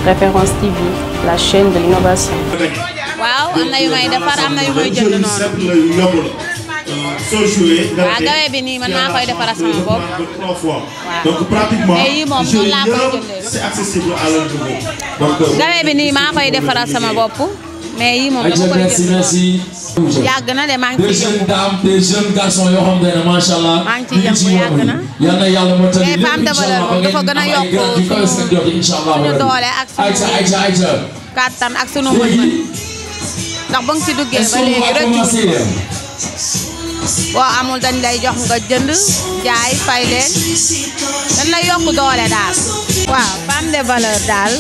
Référence TV, la chaîne de l'innovation. waaw am na yu may defar am na yu may jënd noonu. waaw gawe bi nii man maa koy defaral sama bopp. waaw mais yii moom noonu laa koy jëndee. gawe bi nii maa koy defaral sama bopp mais yii moom dama koy jënd. yàgg na de maa ngi ciy yëngu. des jeunes garçons yoo xam ne macha allah. maa ngi ciy yëngu yàgg na. yal na yàlla moo tax mais femme de valeur moom dafa gën a yokk suñu doole ak suñu kàttan ak suñu mën-mën. ndax ba nga ci duggee ba léegi rek boo amul dañ lay jox nga jënd jaay fay leen dañ lay yokk doole daal. waaw femme de valeur daal.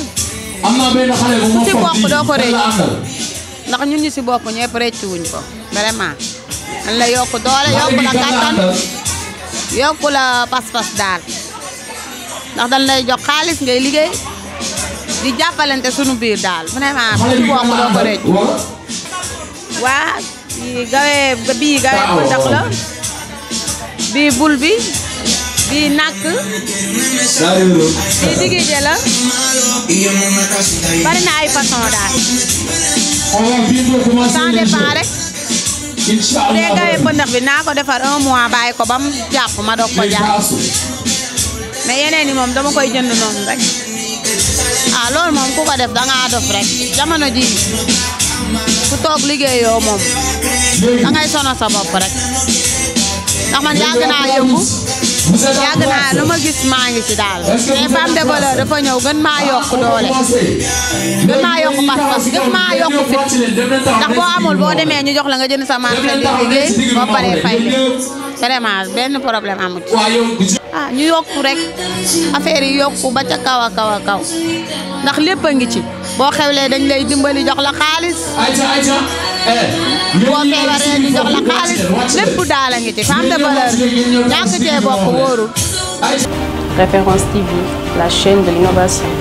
am na benn xale bu ma ci bokk doo ko rëcc ndax ñun ñi si bokk ñëpp rëcc wuñ ko vraiment. dañ lay yokk doole yokk la kàttan yokk la pas-pas daal ndax dañ lay jox xaalis ngay liggéey di jàppalante sunu biir daal vraiment ci bokk doo ko rëcc. waa bii gawe bu ndax la bii bul bi bii nàkk bii digije la bari na ay façon daal ça dépend rek bu dee gawe pëndax bi naa ko defar 1 mois bàyyi ko ba mu jàpp ma doog ko jaay mais yeneen yi moom dama koy jënd noonu rek loolu moom ku ko def dangaa dof rek jamono ji ku toog liggéeyoo moom dangay sonal sa bopp rek ndax man yàgg naa yëngu yàgg naa lu ma gis maa ngi ci daal mais femme de valeur dafa ñëw gën maa yokk doole gën maa yokk pas-pas gën maa yokk fit ndax boo amul boo demee ñu jox la nga jënd sa marchandise liggéey boo paree fay leen vraiment benn problème amut ñu yokku rek affaire yi yokku ba ca kaw a kaw a kaw ndax lépp a ngi ci boo xewlee dañ lay dimbali jox la xaalis boo feebaree ñu jox la xaalis lépp daal a ngi ci femme de valeur ñàkk cee bokk wóorul. Référence TV, la chaîne de l'innovation.